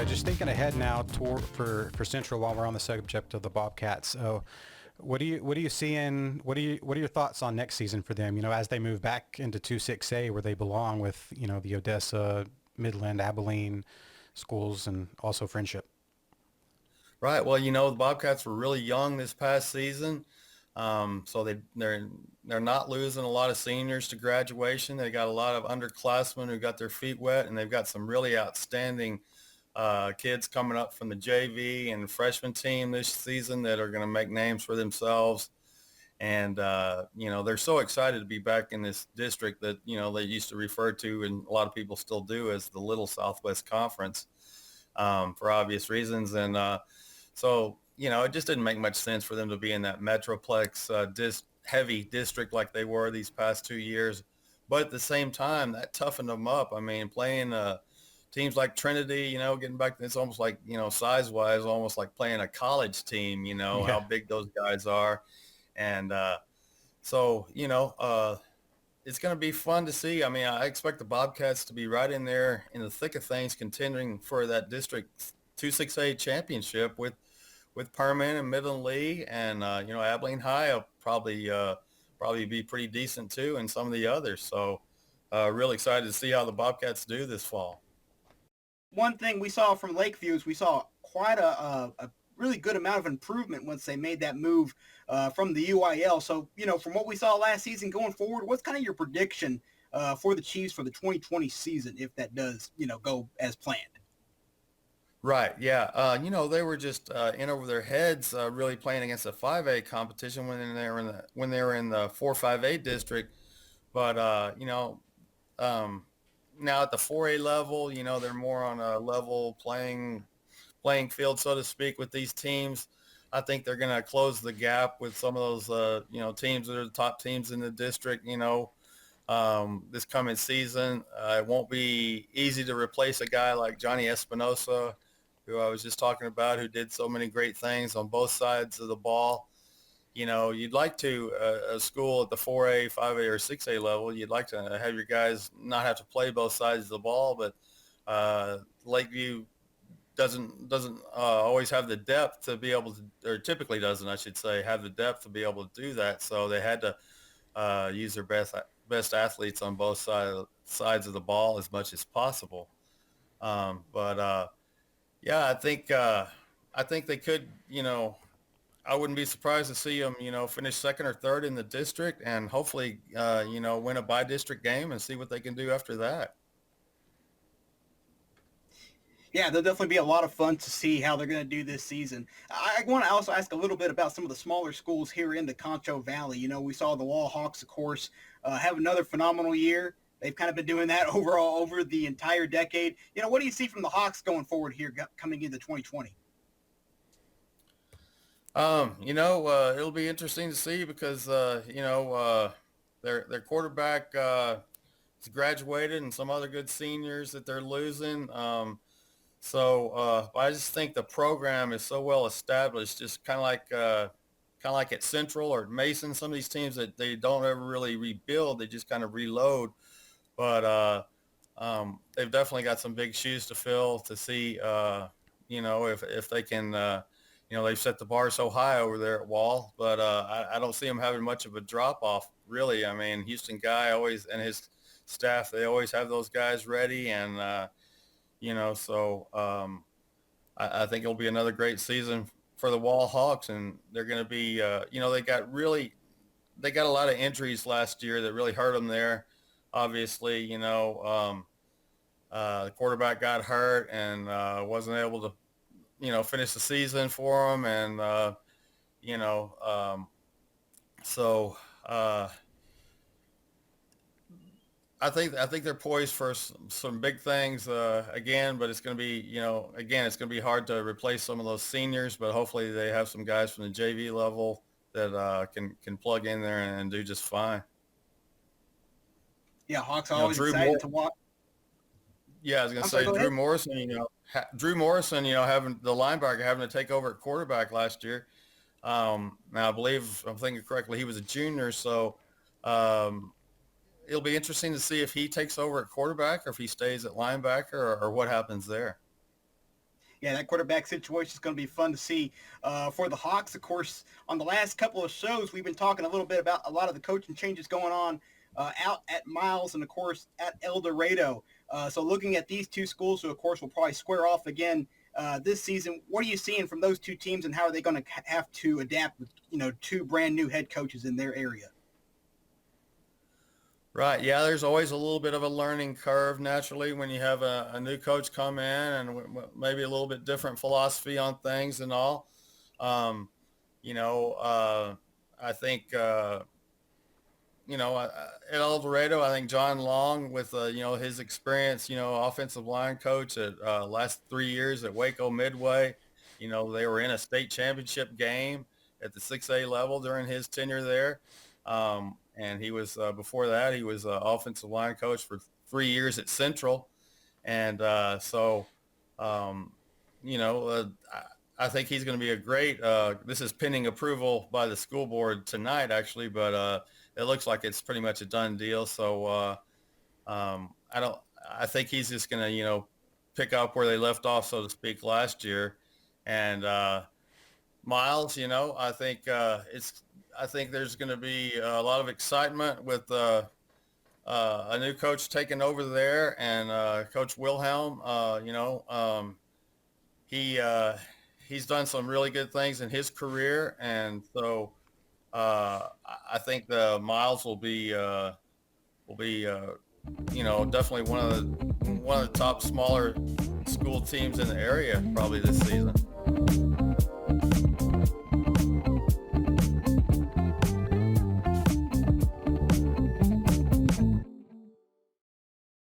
just thinking ahead now for Central while we're on the subject of the Bobcats. So, what are you seeing? What are your thoughts on next season for them? As they move back into 2-6A where they belong with the Odessa, Midland, Abilene schools, and also Friendship. Right. Well, the Bobcats were really young this past season, so they're not losing a lot of seniors to graduation. They got a lot of underclassmen who got their feet wet, and they've got some really outstanding kids coming up from the JV and freshman team this season that are going to make names for themselves. And they're so excited to be back in this district that they used to refer to, and a lot of people still do, as the Little Southwest Conference, for obvious reasons. And so, it just didn't make much sense for them to be in that Metroplex heavy district like they were these past 2 years. But at the same time, that toughened them up. I mean, playing teams like Trinity, getting back, it's almost like, size-wise, almost like playing a college team, Yeah. how big those guys are. And so, it's going to be fun to see. I mean, I expect the Bobcats to be right in there in the thick of things, contending for that District 2-6A championship with Perman and Midland Lee, and Abilene High will probably be pretty decent too, and some of the others. So, really excited to see how the Bobcats do this fall. One thing we saw from Lakeview is we saw quite a really good amount of improvement once they made that move from the UIL. So, from what we saw last season going forward, what's kind of your prediction for the Chiefs for the 2020 season if that does, go as planned? Right. Yeah. They were just in over their heads, really playing against a 5A competition when they were in the 4-5A district. But um, now at the 4A level, they're more on a level playing field, so to speak, with these teams. I think they're going to close the gap with some of those teams that are the top teams in the district. This coming season, it won't be easy to replace a guy like Johnny Espinosa, who I was just talking about, who did so many great things on both sides of the ball. You'd like to, a school at the 4A, 5A, or 6A level, you'd like to have your guys not have to play both sides of the ball, but Lakeview doesn't always have the depth to be able to, or typically doesn't, I should say, have the depth to be able to do that. So they had to use their best athletes on both sides of the ball as much as possible. But yeah, I think they could, I wouldn't be surprised to see them, finish second or third in the district, and hopefully, win a by-district game and see what they can do after that. Yeah, there'll definitely be a lot of fun to see how they're going to do this season. I want to also ask a little bit about some of the smaller schools here in the Concho Valley. We saw the Wall Hawks, of course, have another phenomenal year. They've kind of been doing that overall over the entire decade. What do you see from the Hawks going forward here coming into 2020? It'll be interesting to see because, their quarterback has graduated, and some other good seniors that they're losing. So I just think the program is so well established, just kind of like at Central or Mason, some of these teams that they don't ever really rebuild, they just kind of reload. But they've definitely got some big shoes to fill to see, if they can, they've set the bar so high over there at Wall, but I don't see them having much of a drop off, really. I mean, Houston Guy always, and his staff, they always have those guys ready. And, so I think it'll be another great season for the Wall Hawks, and they're going to be, they got a lot of injuries last year that really hurt them there. Obviously, the quarterback got hurt and wasn't able to, finish the season for them. And, you know, um, so I think they're poised for some big things again, but it's going to be, again, it's going to be hard to replace some of those seniors, but hopefully they have some guys from the JV level that can plug in there and do just fine. Yeah, Hawks are You know, always Drew exciting Moore. to watch. Yeah, I was going to I'm sorry, say go ahead. Drew Morrison. Drew Morrison. Having the linebacker having to take over at quarterback last year. Now I believe, if I'm thinking correctly, he was a junior, so um, it'll be interesting to see if he takes over at quarterback or if he stays at linebacker, or what happens there. Yeah, that quarterback situation is going to be fun to see for the Hawks. Of course, on the last couple of shows, we've been talking a little bit about a lot of the coaching changes going on out at Miles and, of course, at Eldorado. So looking at these two schools, who, of course, will probably square off again this season, what are you seeing from those two teams, and how are they going to have to adapt with, two brand new head coaches in their area? Right. Yeah, there's always a little bit of a learning curve naturally when you have a new coach come in and maybe a little bit different philosophy on things and all. Um, I think, at Eldorado, I think John Long with, his experience, offensive line coach at last 3 years at Waco Midway, they were in a state championship game at the 6A level during his tenure there. And he was, before that, he was offensive line coach for 3 years at Central. And um, I think he's going to be a great, this is pending approval by the school board tonight, actually, but it looks like it's pretty much a done deal. So I think he's just going to, pick up where they left off, so to speak, last year. And Miles, I think there's going to be a lot of excitement with a new coach taking over there, and Coach Wilhelm. He's done some really good things in his career, and so I think the Miles will be definitely one of the top smaller school teams in the area probably this season.